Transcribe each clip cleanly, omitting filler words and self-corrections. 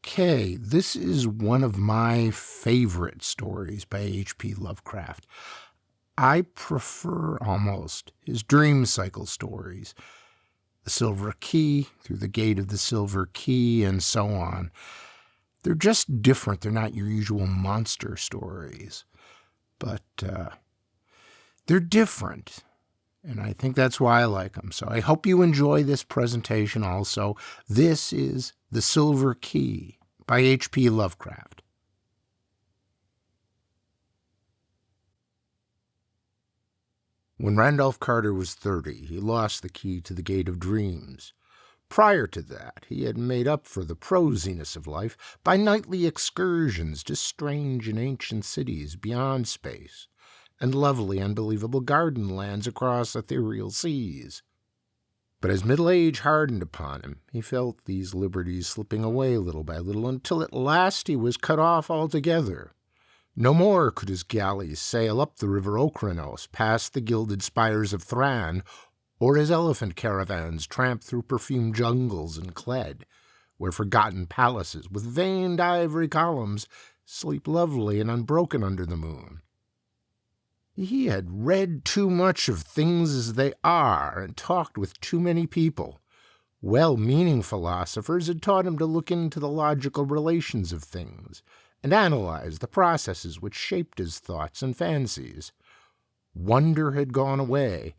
Okay, this is one of my favorite stories by H.P. Lovecraft. I prefer almost his dream cycle stories, The Silver Key, Through the Gate of the Silver Key, and so on. They're just different. They're not your usual monster stories, but they're different. And I think that's why I like them. So I hope you enjoy this presentation also. This is The Silver Key by H.P. Lovecraft. When Randolph Carter was 30, he lost the key to the Gate of Dreams. Prior to that, he had made up for the prosiness of life by nightly excursions to strange and ancient cities beyond space, and lovely, unbelievable garden lands across ethereal seas. But as middle age hardened upon him, he felt these liberties slipping away little by little until at last he was cut off altogether. No more could his galleys sail up the river Okranos past the gilded spires of Thran, or his elephant caravans tramp through perfumed jungles and Cled, where forgotten palaces with veined ivory columns sleep lovely and unbroken under the moon. He had read too much of things as they are and talked with too many people. Well-meaning philosophers had taught him to look into the logical relations of things and analyze the processes which shaped his thoughts and fancies. Wonder had gone away,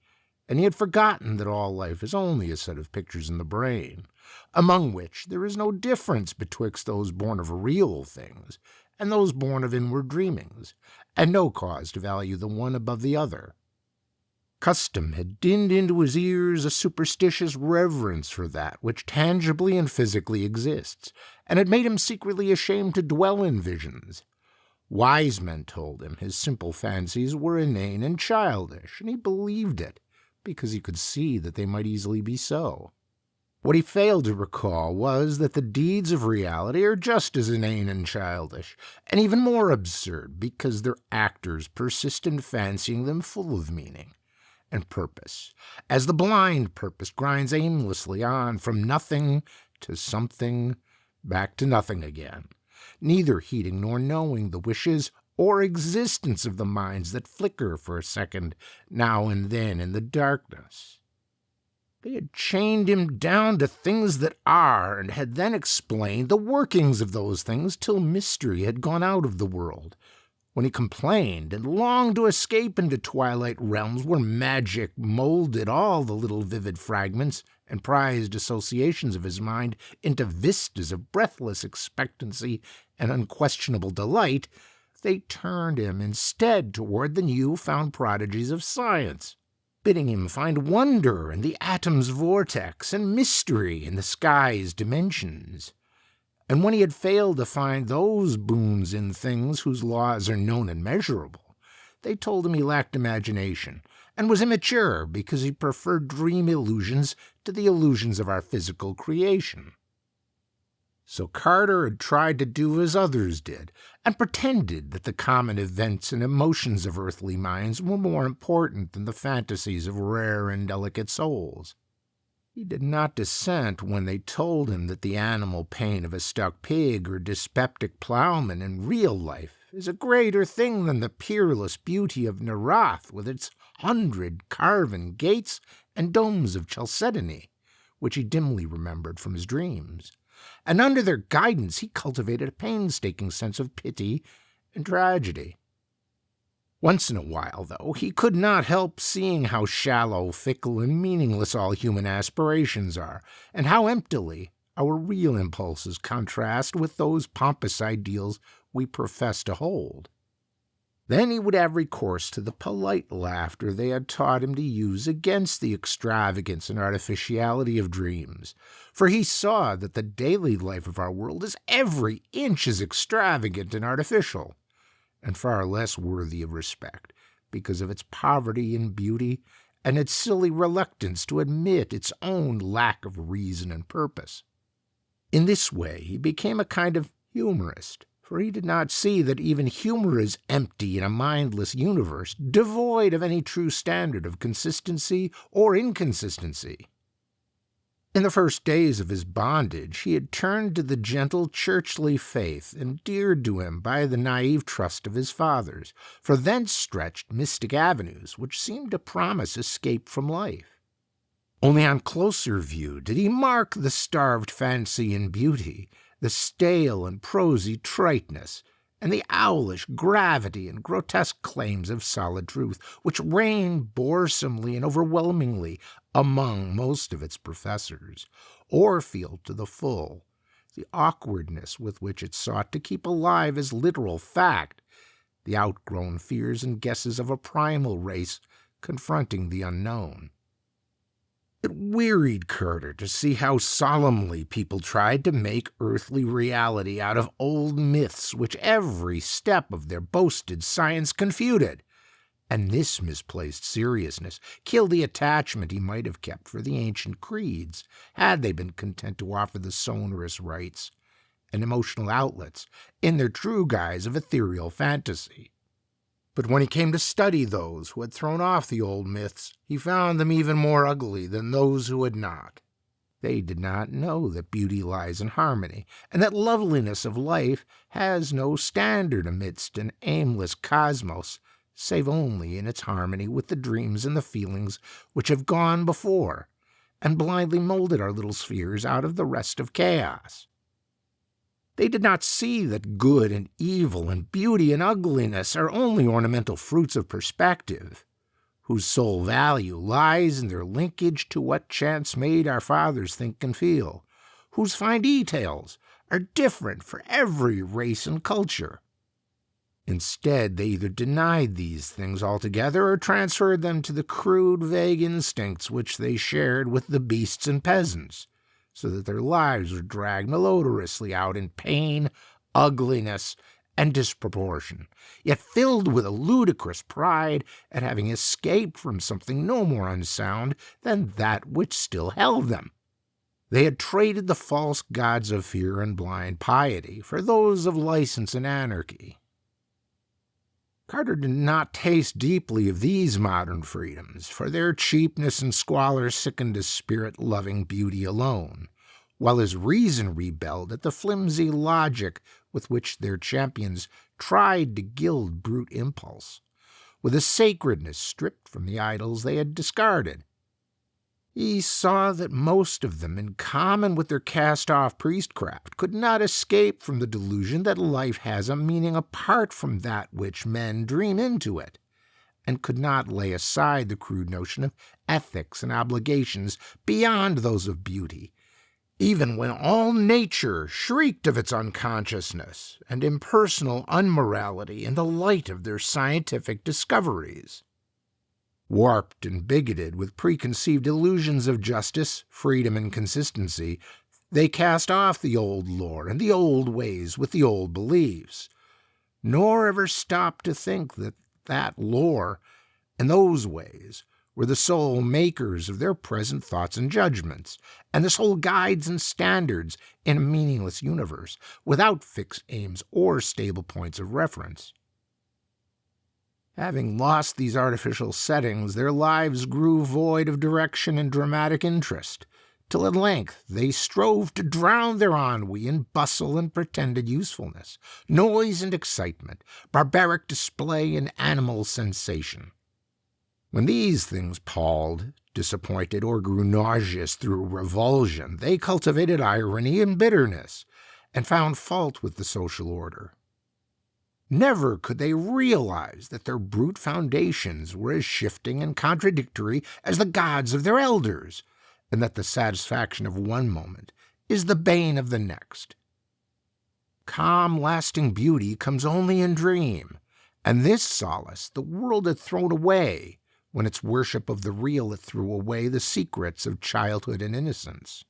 and he had forgotten that all life is only a set of pictures in the brain, among which there is no difference betwixt those born of real things and those born of inward dreamings, and no cause to value the one above the other. Custom had dinned into his ears a superstitious reverence for that which tangibly and physically exists, and had made him secretly ashamed to dwell in visions. Wise men told him his simple fancies were inane and childish, and he believed it, because he could see that they might easily be so. What he failed to recall was that the deeds of reality are just as inane and childish, and even more absurd, because their actors persist in fancying them full of meaning and purpose, as the blind purpose grinds aimlessly on from nothing to something, back to nothing again, neither heeding nor knowing the wishes or existence of the minds that flicker for a second now and then in the darkness. They had chained him down to things that are, and had then explained the workings of those things till mystery had gone out of the world, when he complained and longed to escape into twilight realms where magic molded all the little vivid fragments and prized associations of his mind into vistas of breathless expectancy and unquestionable delight. They turned him instead toward the new-found prodigies of science, bidding him find wonder in the atom's vortex and mystery in the sky's dimensions. And when he had failed to find those boons in things whose laws are known and measurable, they told him he lacked imagination and was immature because he preferred dream illusions to the illusions of our physical creation. So Carter had tried to do as others did, and pretended that the common events and emotions of earthly minds were more important than the fantasies of rare and delicate souls. He did not dissent when they told him that the animal pain of a stuck pig or dyspeptic plowman in real life is a greater thing than the peerless beauty of Narath with its 100 carven gates and domes of chalcedony, which he dimly remembered from his dreams. And under their guidance he cultivated a painstaking sense of pity and tragedy. Once in a while, though, he could not help seeing how shallow, fickle, and meaningless all human aspirations are, and how emptily our real impulses contrast with those pompous ideals we profess to hold. Then he would have recourse to the polite laughter they had taught him to use against the extravagance and artificiality of dreams, for he saw that the daily life of our world is every inch as extravagant and artificial, and far less worthy of respect because of its poverty in beauty and its silly reluctance to admit its own lack of reason and purpose. In this way he became a kind of humorist, for he did not see that even humor is empty in a mindless universe, devoid of any true standard of consistency or inconsistency. In the first days of his bondage, he had turned to the gentle churchly faith endeared to him by the naive trust of his fathers, for thence stretched mystic avenues which seemed to promise escape from life. Only on closer view did he mark the starved fancy in beauty, the stale and prosy triteness, and the owlish gravity and grotesque claims of solid truth, which reigned boresomely and overwhelmingly among most of its professors, or feel to the full the awkwardness with which it sought to keep alive as literal fact the outgrown fears and guesses of a primal race confronting the unknown. It wearied Carter to see how solemnly people tried to make earthly reality out of old myths which every step of their boasted science confuted, and this misplaced seriousness killed the attachment he might have kept for the ancient creeds, had they been content to offer the sonorous rites and emotional outlets in their true guise of ethereal fantasy. But when he came to study those who had thrown off the old myths, he found them even more ugly than those who had not. They did not know that beauty lies in harmony, and that loveliness of life has no standard amidst an aimless cosmos, save only in its harmony with the dreams and the feelings which have gone before, and blindly molded our little spheres out of the rest of chaos. They did not see that good and evil and beauty and ugliness are only ornamental fruits of perspective, whose sole value lies in their linkage to what chance made our fathers think and feel, whose fine details are different for every race and culture. Instead, they either denied these things altogether or transferred them to the crude, vague instincts which they shared with the beasts and peasants, so that their lives were dragged malodorously out in pain, ugliness, and disproportion, yet filled with a ludicrous pride at having escaped from something no more unsound than that which still held them. They had traded the false gods of fear and blind piety for those of license and anarchy. Carter did not taste deeply of these modern freedoms, for their cheapness and squalor sickened his spirit-loving beauty alone, while his reason rebelled at the flimsy logic with which their champions tried to gild brute impulse, with a sacredness stripped from the idols they had discarded. He saw that most of them, in common with their cast-off priestcraft, could not escape from the delusion that life has a meaning apart from that which men dream into it, and could not lay aside the crude notion of ethics and obligations beyond those of beauty, even when all nature shrieked of its unconsciousness and impersonal unmorality in the light of their scientific discoveries. Warped and bigoted with preconceived illusions of justice, freedom, and consistency, they cast off the old lore and the old ways with the old beliefs, nor ever stopped to think that that lore and those ways were the sole makers of their present thoughts and judgments, and the sole guides and standards in a meaningless universe, without fixed aims or stable points of reference. Having lost these artificial settings, their lives grew void of direction and dramatic interest, till at length they strove to drown their ennui in bustle and pretended usefulness, noise and excitement, barbaric display and animal sensation. When these things palled, disappointed, or grew nauseous through revulsion, they cultivated irony and bitterness, and found fault with the social order. Never could they realize that their brute foundations were as shifting and contradictory as the gods of their elders, and that the satisfaction of one moment is the bane of the next. Calm, lasting beauty comes only in dream, and this solace the world had thrown away when its worship of the real had threw away the secrets of childhood and innocence.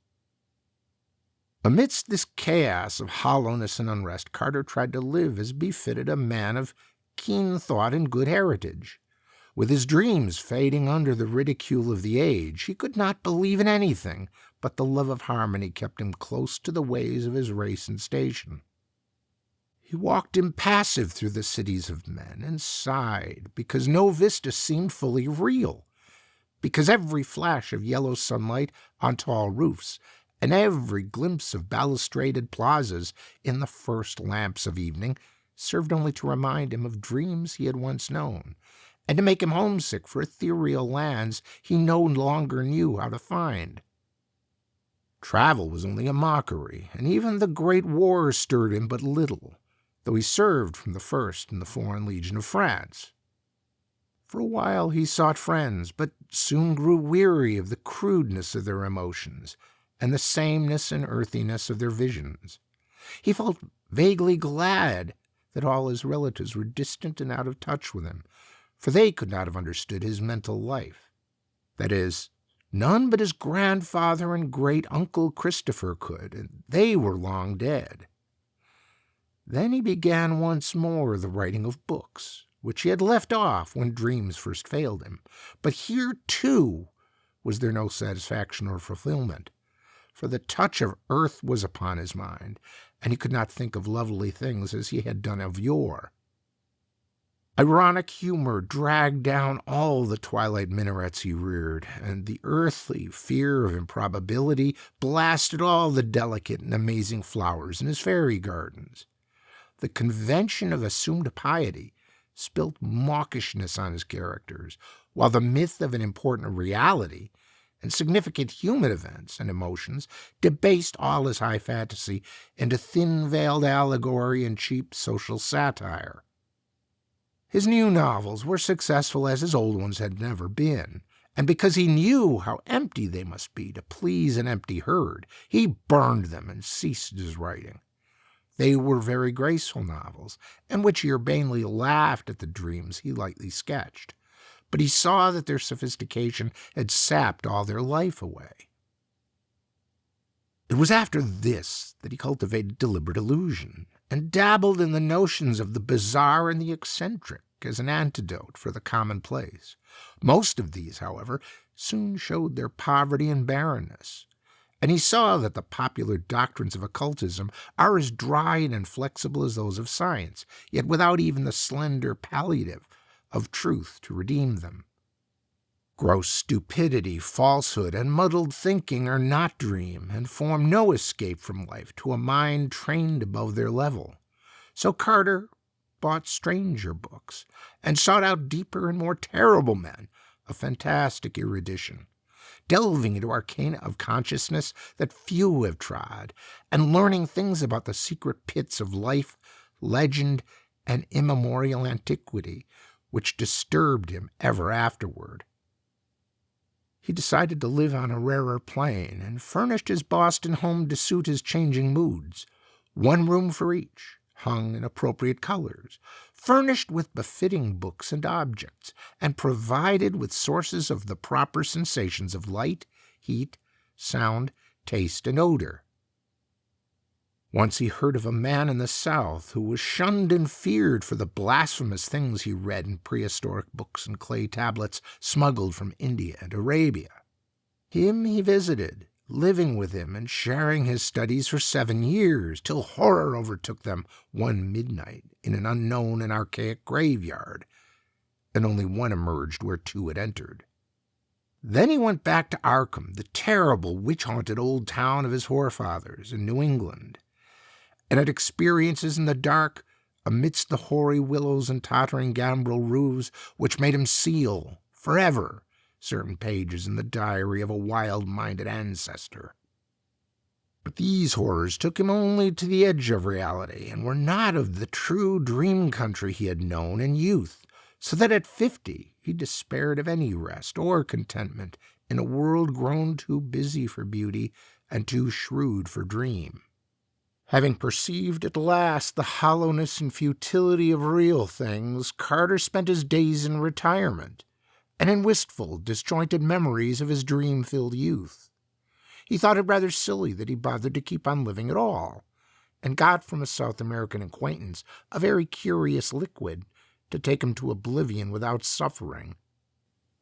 Amidst this chaos of hollowness and unrest, Carter tried to live as befitted a man of keen thought and good heritage. With his dreams fading under the ridicule of the age, he could not believe in anything, but the love of harmony kept him close to the ways of his race and station. He walked impassive through the cities of men and sighed because no vista seemed fully real, because every flash of yellow sunlight on tall roofs and every glimpse of balustraded plazas in the first lamps of evening served only to remind him of dreams he had once known, and to make him homesick for ethereal lands he no longer knew how to find. Travel was only a mockery, and even the Great War stirred him but little, though he served from the first in the Foreign Legion of France. For a while he sought friends, but soon grew weary of the crudeness of their emotions and the sameness and earthiness of their visions. He felt vaguely glad that all his relatives were distant and out of touch with him, for they could not have understood his mental life. That is, none but his grandfather and great-uncle Christopher could, and they were long dead. Then he began once more the writing of books, which he had left off when dreams first failed him. But here, too, was there no satisfaction or fulfillment, for the touch of earth was upon his mind, and he could not think of lovely things as he had done of yore. Ironic humor dragged down all the twilight minarets he reared, and the earthly fear of improbability blasted all the delicate and amazing flowers in his fairy gardens. The convention of assumed piety spilt mawkishness on his characters, while the myth of an important reality and significant human events and emotions debased all his high fantasy into thin-veiled allegory and cheap social satire. His new novels were successful as his old ones had never been, and because he knew how empty they must be to please an empty herd, he burned them and ceased his writing. They were very graceful novels, in which he urbanely laughed at the dreams he lightly sketched, but he saw that their sophistication had sapped all their life away. It was after this that he cultivated deliberate illusion, and dabbled in the notions of the bizarre and the eccentric as an antidote for the commonplace. Most of these, however, soon showed their poverty and barrenness, and he saw that the popular doctrines of occultism are as dry and inflexible as those of science, yet without even the slender palliative of truth to redeem them. Gross stupidity, falsehood, and muddled thinking are not dream, and form no escape from life to a mind trained above their level. So Carter bought stranger books, and sought out deeper and more terrible men of fantastic erudition, delving into arcana of consciousness that few have trod, and learning things about the secret pits of life, legend, and immemorial antiquity, which disturbed him ever afterward. He decided to live on a rarer plane, and furnished his Boston home to suit his changing moods. One room for each, hung in appropriate colors, furnished with befitting books and objects, and provided with sources of the proper sensations of light, heat, sound, taste, and odor. Once he heard of a man in the South who was shunned and feared for the blasphemous things he read in prehistoric books and clay tablets smuggled from India and Arabia. Him he visited, living with him and sharing his studies for 7 years, till horror overtook them one midnight in an unknown and archaic graveyard, and only one emerged where 2 had entered. Then he went back to Arkham, the terrible, witch-haunted old town of his forefathers in New England, and had experiences in the dark amidst the hoary willows and tottering gambrel roofs which made him seal forever certain pages in the diary of a wild-minded ancestor. But these horrors took him only to the edge of reality, and were not of the true dream country he had known in youth, so that at 50 he despaired of any rest or contentment in a world grown too busy for beauty and too shrewd for dream. Having perceived at last the hollowness and futility of real things, Carter spent his days in retirement, and in wistful, disjointed memories of his dream-filled youth. He thought it rather silly that he bothered to keep on living at all, and got from a South American acquaintance a very curious liquid to take him to oblivion without suffering.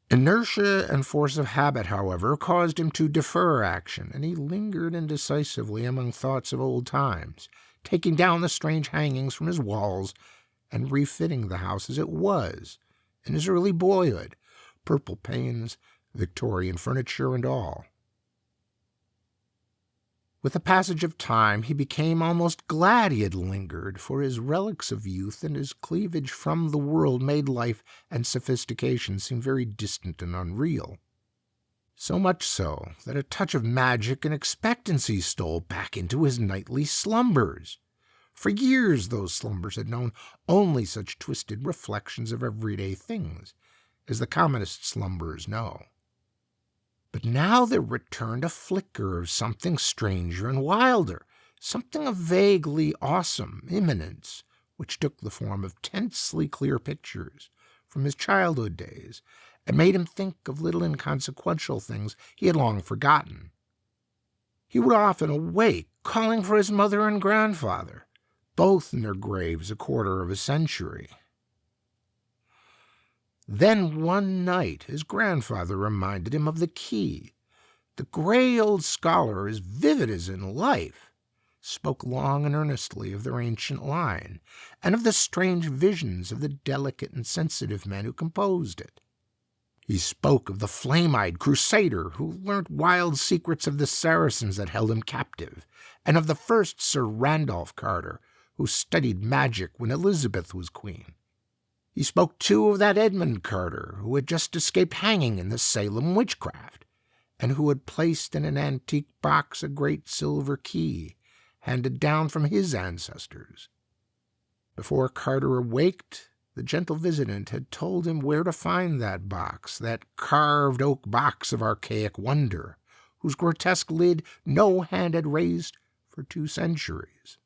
Inertia and force of habit, however, caused him to defer action, and he lingered indecisively among thoughts of old times, taking down the strange hangings from his walls and refitting the house as it was in his early boyhood, purple panes, Victorian furniture and all. With the passage of time, he became almost glad he had lingered, for his relics of youth and his cleavage from the world made life and sophistication seem very distant and unreal. So much so that a touch of magic and expectancy stole back into his nightly slumbers. For years those slumbers had known only such twisted reflections of everyday things as the commonest slumberers know. But now there returned a flicker of something stranger and wilder, something of vaguely awesome imminence, which took the form of tensely clear pictures from his childhood days and made him think of little inconsequential things he had long forgotten. He would often awake calling for his mother and grandfather, both in their graves a quarter of a century. Then one night his grandfather reminded him of the key. The gray old scholar, as vivid as in life, spoke long and earnestly of their ancient line, and of the strange visions of the delicate and sensitive men who composed it. He spoke of the flame-eyed crusader who learnt wild secrets of the Saracens that held him captive, and of the first Sir Randolph Carter, who studied magic when Elizabeth was queen. He spoke, too, of that Edmund Carter who had just escaped hanging in the Salem witchcraft, and who had placed in an antique box a great silver key, handed down from his ancestors. Before Carter awaked, the gentle visitant had told him where to find that box, that carved oak box of archaic wonder, whose grotesque lid no hand had raised for 2 centuries.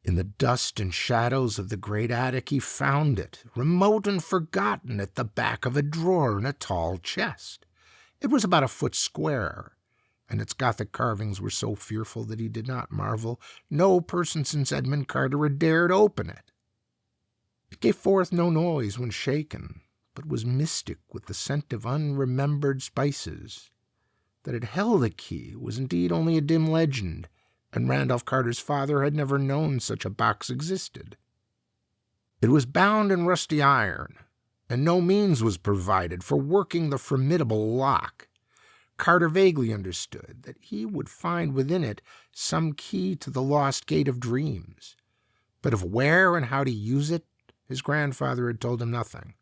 In the dust and shadows of the great attic he found it, remote and forgotten, at the back of a drawer in a tall chest. It was about 1 foot square, and its Gothic carvings were so fearful that he did not marvel no person since Edmund Carter had dared open it. It gave forth no noise when shaken, but was mystic with the scent of unremembered spices. That it held a key was indeed only a dim legend, and Randolph Carter's father had never known such a box existed. It was bound in rusty iron, and no means was provided for working the formidable lock. Carter vaguely understood that he would find within it some key to the lost gate of dreams, but of where and how to use it, his grandfather had told him nothing.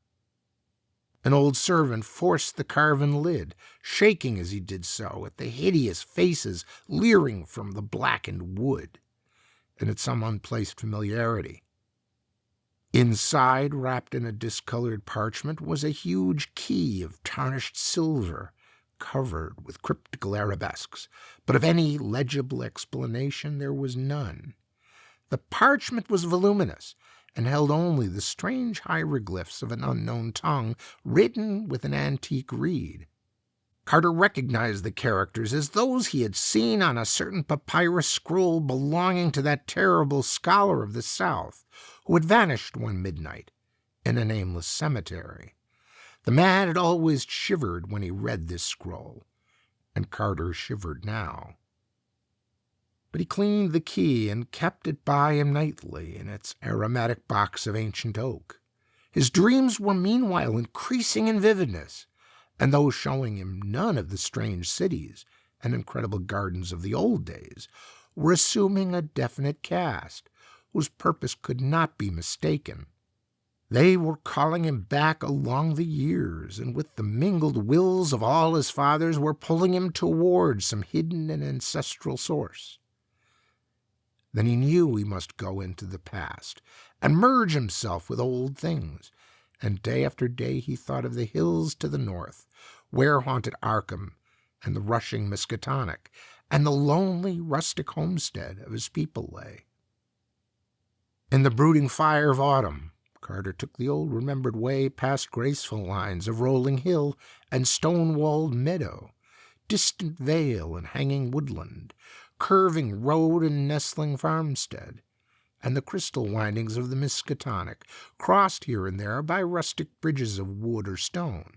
An old servant forced the carven lid, shaking as he did so at the hideous faces leering from the blackened wood, and at some unplaced familiarity. Inside, wrapped in a discolored parchment, was a huge key of tarnished silver, covered with cryptical arabesques, but of any legible explanation there was none. The parchment was voluminous, and held only the strange hieroglyphs of an unknown tongue written with an antique reed. Carter recognized the characters as those he had seen on a certain papyrus scroll belonging to that terrible scholar of the South who had vanished one midnight in a nameless cemetery. The man had always shivered when he read this scroll, and Carter shivered now. But he cleaned the key and kept it by him nightly in its aromatic box of ancient oak. His dreams were meanwhile increasing in vividness, and though showing him none of the strange cities and incredible gardens of the old days, were assuming a definite cast, whose purpose could not be mistaken. They were calling him back along the years, and with the mingled wills of all his fathers were pulling him towards some hidden and ancestral source. Then he knew he must go into the past and merge himself with old things, and day after day he thought of the hills to the north, where haunted Arkham and the rushing Miskatonic, and the lonely rustic homestead of his people lay. In the brooding fire of autumn, Carter took the old remembered way past graceful lines of rolling hill and stone-walled meadow, distant vale and hanging woodland, curving road and nestling farmstead, and the crystal windings of the Miskatonic, crossed here and there by rustic bridges of wood or stone.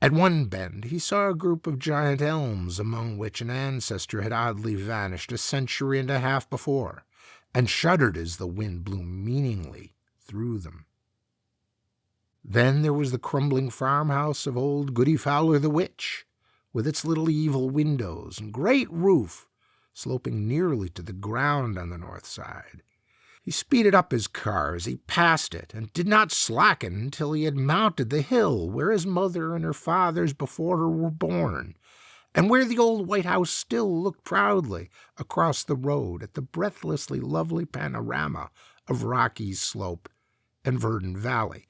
At one bend he saw a group of giant elms among which an ancestor had oddly vanished 1.5 centuries before, and shuddered as the wind blew meaningly through them. Then there was the crumbling farmhouse of old Goody Fowler the witch, with its little evil windows and great roof sloping nearly to the ground on the north side. He speeded up his car as he passed it, and did not slacken until he had mounted the hill where his mother and her fathers before her were born, and where the old white house still looked proudly across the road at the breathlessly lovely panorama of Rocky's Slope and Verdant Valley,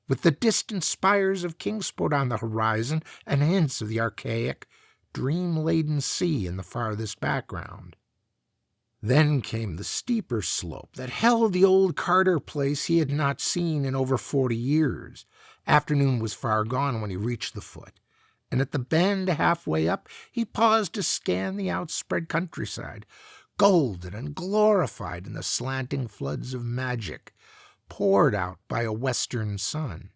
with the distant spires of Kingsport on the horizon and hints of the archaic, dream-laden sea in the farthest background. Then came the steeper slope that held the old Carter place he had not seen in over 40 years. Afternoon was far gone when he reached the foot, and at the bend halfway up he paused to scan the outspread countryside, golden and glorified in the slanting floods of magic poured out by a western sun.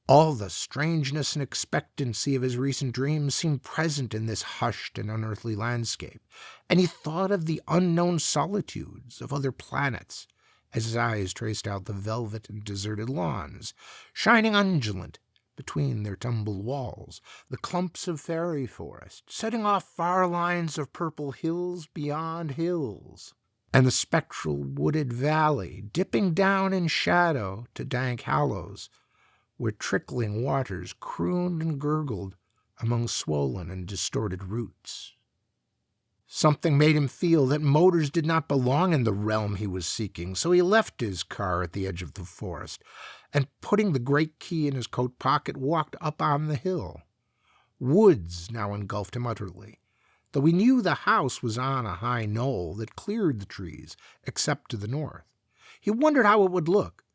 All the strangeness and expectancy of his recent dreams seemed present in this hushed and unearthly landscape, and he thought of the unknown solitudes of other planets as his eyes traced out the velvet and deserted lawns, shining undulant between their tumbled walls, the clumps of fairy forest, setting off far lines of purple hills beyond hills, and the spectral wooded valley dipping down in shadow to dank hollows, where trickling waters crooned and gurgled among swollen and distorted roots. Something made him feel that motors did not belong in the realm he was seeking, so he left his car at the edge of the forest, and putting the great key in his coat pocket, walked up on the hill. Woods now engulfed him utterly, though he knew the house was on a high knoll that cleared the trees except to the north. He wondered how it would look,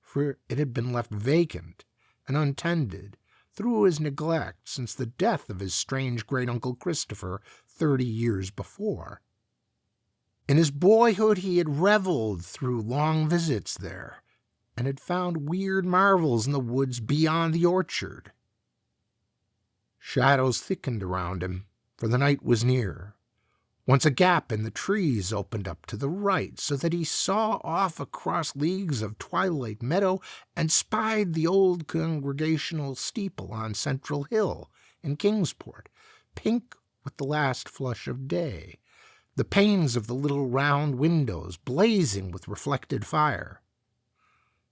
for it had been left vacant and untended through his neglect since the death of his strange great-uncle Christopher 30 years before. In his boyhood he had reveled through long visits there, and had found weird marvels in the woods beyond the orchard. Shadows thickened around him, for the night was near. Once a gap in the trees opened up to the right, so that he saw off across leagues of twilight meadow and spied the old Congregational steeple on Central Hill in Kingsport, pink with the last flush of day, the panes of the little round windows blazing with reflected fire.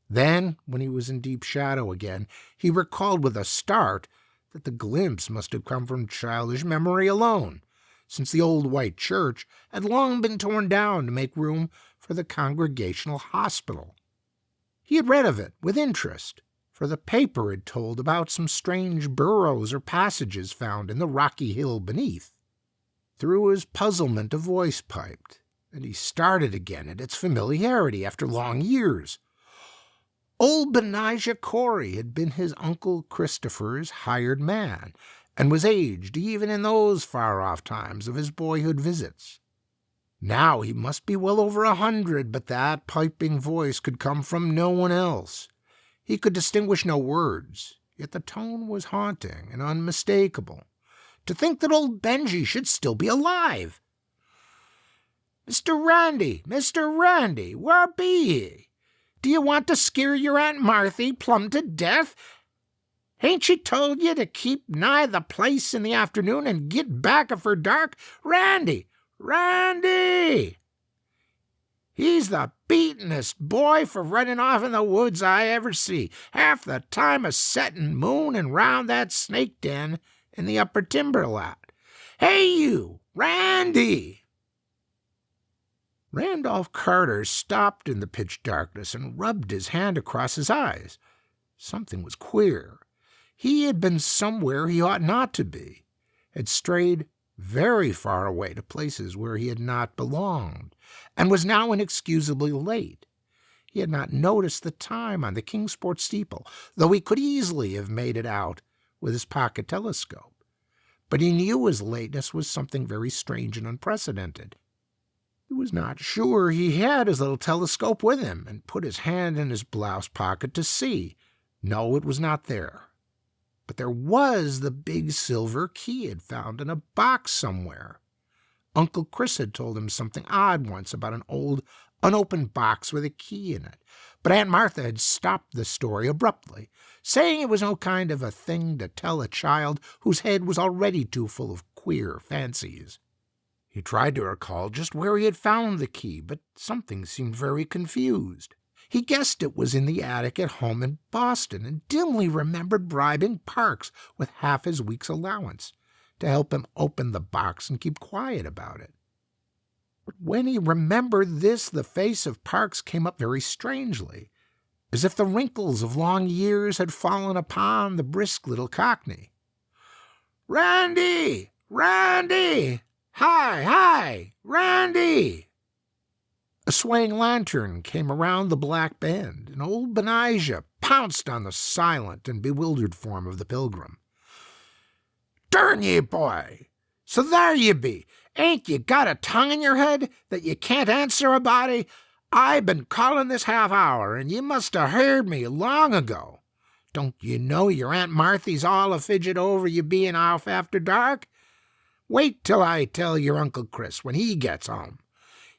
Then, when he was in deep shadow again, he recalled with a start that the glimpse must have come from childish memory alone, since the old white church had long been torn down to make room for the Congregational Hospital. He had read of it with interest, for the paper had told about some strange burrows or passages found in the rocky hill beneath. Through his puzzlement a voice piped, and he started again at its familiarity after long years. Old Benijah Corey had been his Uncle Christopher's hired man, and was aged even in those far-off times of his boyhood visits. Now he must be well over 100, but that piping voice could come from no one else. He could distinguish no words, yet the tone was haunting and unmistakable. To think that old Benji should still be alive! Mr. Randy, where be ye? Do you want to scare your Aunt Marthy plumb to death? Hain't she told you to keep nigh the place in the afternoon and git back afore dark? Randy! He's the beatin'est boy for running off in the woods I ever see, half the time a settin' moonin' round that snake den in the upper timber lot. Hey you, Randy! Randolph Carter stopped in the pitch darkness and rubbed his hand across his eyes. Something was queer. He had been somewhere he ought not to be, had strayed very far away to places where he had not belonged, and was now inexcusably late. He had not noticed the time on the Kingsport steeple, though he could easily have made it out with his pocket telescope. But he knew his lateness was something very strange and unprecedented. He was not sure he had his little telescope with him, and put his hand in his blouse pocket to see. No, it was not there. But there was the big silver key he had found in a box somewhere. Uncle Chris had told him something odd once about an old unopened box with a key in it, But Aunt Martha had stopped the story abruptly, saying it was no kind of a thing to tell a child whose head was already too full of queer fancies. He tried to recall just where he had found the key, but something seemed very confused. He guessed it was in the attic at home in Boston, and dimly remembered bribing Parks with half his week's allowance to help him open the box and keep quiet about it. But when he remembered this, the face of Parks came up very strangely, as if the wrinkles of long years had fallen upon the brisk little Cockney. "Randy! Randy! Hi, hi! Randy!" A swaying lantern came around the black bend, and old Benijah pounced on the silent and bewildered form of the pilgrim. "Durn ye, boy! So there ye be! Ain't ye got a tongue in your head that ye can't answer a body? I've been calling this half hour, and ye must have heard me long ago. Don't ye know your Aunt Marthy's all a fidget over you being off after dark? Wait till I tell your Uncle Chris when he gets home.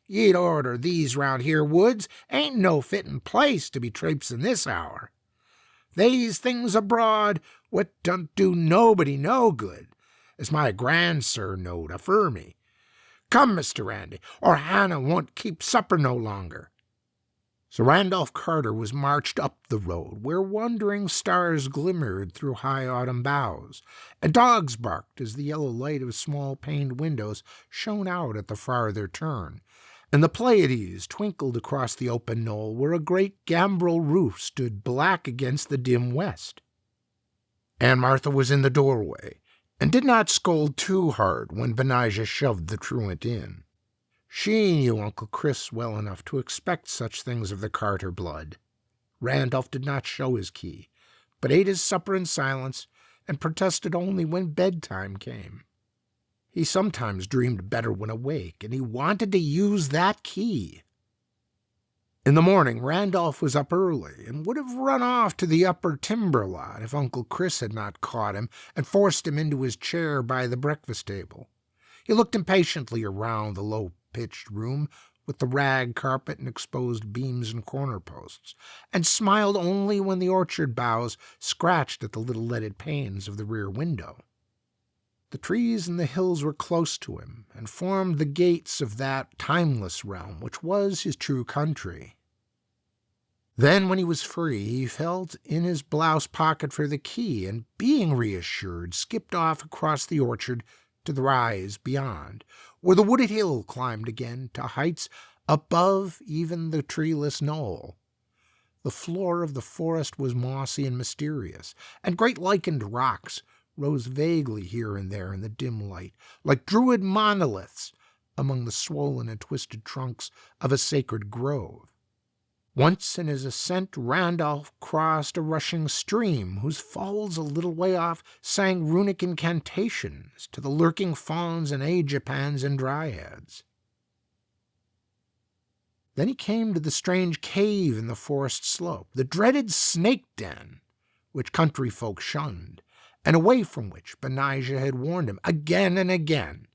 Ye'd order these round here woods ain't no fitting place to be traipsing this hour. They's things abroad what don't do nobody no good, as my grandsir knowed afore me. Come, Mr. Randy, or Hannah won't keep supper no longer." So Randolph Carter was marched up the road, where wandering stars glimmered through high autumn boughs, and dogs barked as the yellow light of small paned windows shone out at the farther turn, and the Pleiades twinkled across the open knoll where a great gambrel roof stood black against the dim west. Aunt Martha was in the doorway, and did not scold too hard when Benijah shoved the truant in. She knew Uncle Chris well enough to expect such things of the Carter blood. Randolph did not show his key, but ate his supper in silence and protested only when bedtime came. He sometimes dreamed better when awake, and he wanted to use that key. In the morning, Randolph was up early, and would have run off to the upper timber lot if Uncle Chris had not caught him and forced him into his chair by the breakfast table. He looked impatiently around the low-pitched room with the rag carpet and exposed beams and corner posts, and smiled only when the orchard boughs scratched at the little leaded panes of the rear window. The trees and the hills were close to him, and formed the gates of that timeless realm which was his true country. Then, when he was free, he felt in his blouse pocket for the key, and, being reassured, skipped off across the orchard to the rise beyond, where the wooded hill climbed again to heights above even the treeless knoll. The floor of the forest was mossy and mysterious, and great lichened rocks rose vaguely here and there in the dim light, like druid monoliths among the swollen and twisted trunks of a sacred grove. Once in his ascent, Randolph crossed a rushing stream whose falls a little way off sang runic incantations to the lurking fauns and agipans and dryads. Then he came to the strange cave in the forest slope, the dreaded snake den, which country folk shunned, and away from which Benijah had warned him again and again.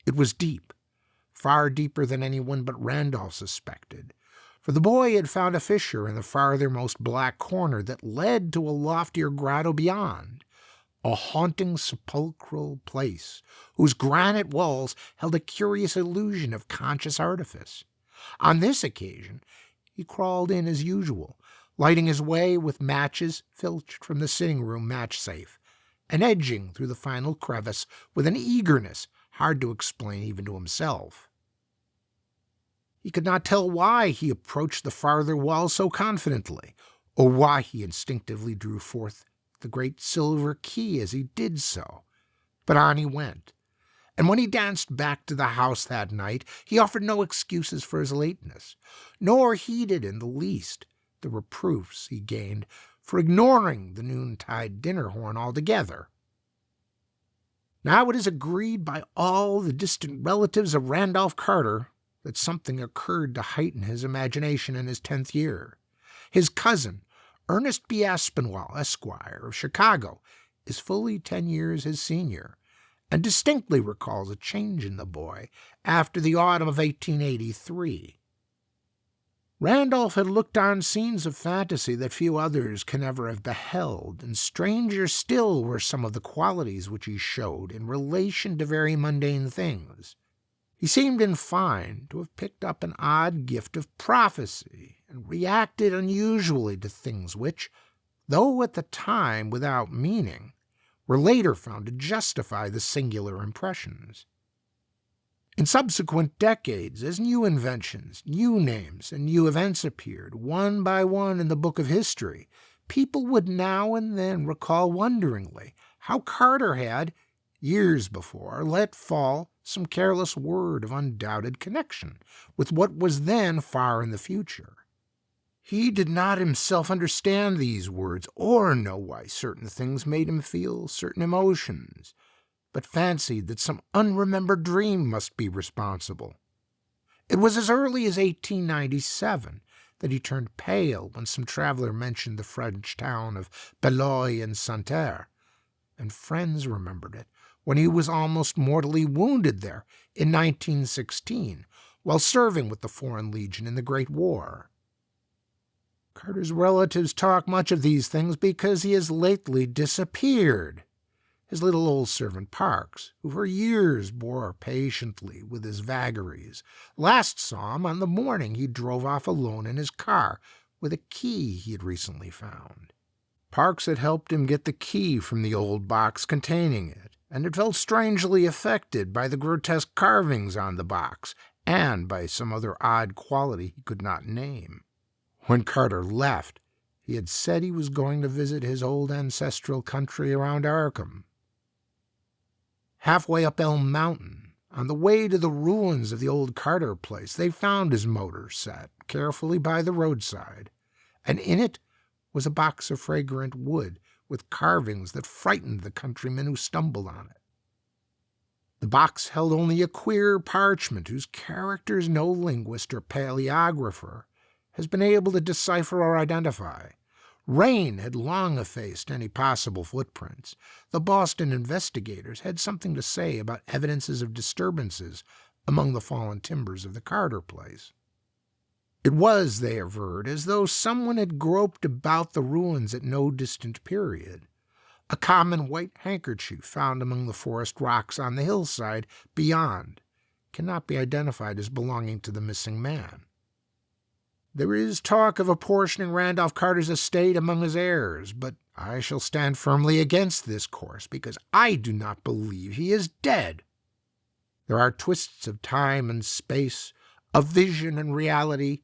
It was deep, far deeper than anyone but Randolph suspected, for the boy had found a fissure in the farthermost black corner that led to a loftier grotto beyond, a haunting sepulchral place whose granite walls held a curious illusion of conscious artifice. On this occasion, he crawled in as usual, lighting his way with matches filched from the sitting-room match-safe, and edging through the final crevice with an eagerness hard to explain even to himself. He could not tell why he approached the farther wall so confidently, or why he instinctively drew forth the great silver key as he did so, but on he went. And when he danced back to the house that night, he offered no excuses for his lateness, nor heeded in the least the reproofs he gained for ignoring the noontide dinner horn altogether. Now it is agreed by all the distant relatives of Randolph Carter that something occurred to heighten his imagination in his 10th year. His cousin, Ernest B. Aspinwall, Esquire, of Chicago, is fully 10 years his senior, and distinctly recalls a change in the boy after the autumn of 1883. Randolph had looked on scenes of fantasy that few others can ever have beheld, and stranger still were some of the qualities which he showed in relation to very mundane things. He seemed, in fine, to have picked up an odd gift of prophecy, and reacted unusually to things which, though at the time without meaning, were later found to justify the singular impressions. In subsequent decades, as new inventions, new names, and new events appeared, one by one in the book of history, people would now and then recall wonderingly how Carter had, years before, let fall some careless word of undoubted connection with what was then far in the future. He did not himself understand these words or know why certain things made him feel certain emotions, but fancied that some unremembered dream must be responsible. It was as early as 1897 that he turned pale when some traveler mentioned the French town of Belloy in Santerre, and friends remembered it when he was almost mortally wounded there in 1916 while serving with the Foreign Legion in the Great War. Carter's relatives talk much of these things because he has lately disappeared. His little old servant Parks, who for years bore patiently with his vagaries, last saw him on the morning he drove off alone in his car with a key he had recently found. Parks had helped him get the key from the old box containing it, and had felt strangely affected by the grotesque carvings on the box and by some other odd quality he could not name. When Carter left, he had said he was going to visit his old ancestral country around Arkham. Halfway up Elm Mountain, on the way to the ruins of the old Carter place, they found his motor set carefully by the roadside, and in it was a box of fragrant wood with carvings that frightened the countryman who stumbled on it. The box held only a queer parchment whose characters no linguist or paleographer has been able to decipher or identify. Rain had long effaced any possible footprints. The Boston investigators had something to say about evidences of disturbances among the fallen timbers of the Carter place. It was, they averred, as though someone had groped about the ruins at no distant period. A common white handkerchief found among the forest rocks on the hillside beyond cannot be identified as belonging to the missing man. There is talk of apportioning Randolph Carter's estate among his heirs, but I shall stand firmly against this course because I do not believe he is dead. There are twists of time and space, of vision and reality,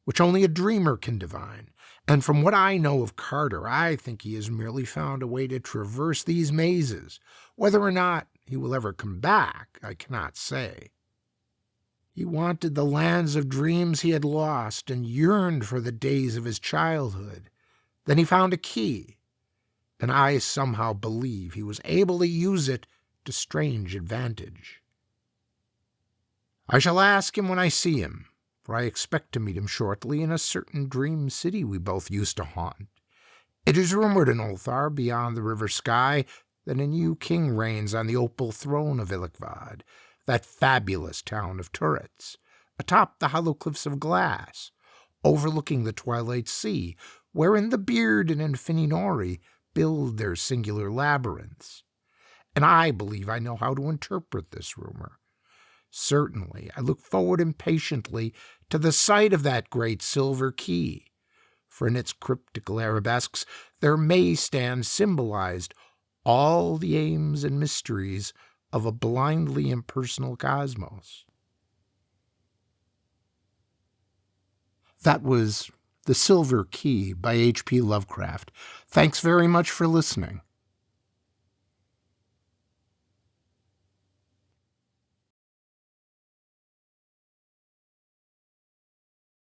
which only a dreamer can divine, and from what I know of Carter, I think he has merely found a way to traverse these mazes. Whether or not he will ever come back, I cannot say. He wanted the lands of dreams he had lost and yearned for the days of his childhood. Then he found a key, and I somehow believe he was able to use it to strange advantage. I shall ask him when I see him, for I expect to meet him shortly in a certain dream city we both used to haunt. It is rumored in Ulthar, beyond the river Sky, that a new king reigns on the opal throne of Ilikvad, that fabulous town of turrets, atop the hollow cliffs of glass, overlooking the twilight sea, wherein the Beard and Infininori build their singular labyrinths. And I believe I know how to interpret this rumor. Certainly, I look forward impatiently to the sight of that great silver key, for in its cryptical arabesques there may stand symbolized all the aims and mysteries of a blindly impersonal cosmos. That was The Silver Key by H.P. Lovecraft. Thanks very much for listening.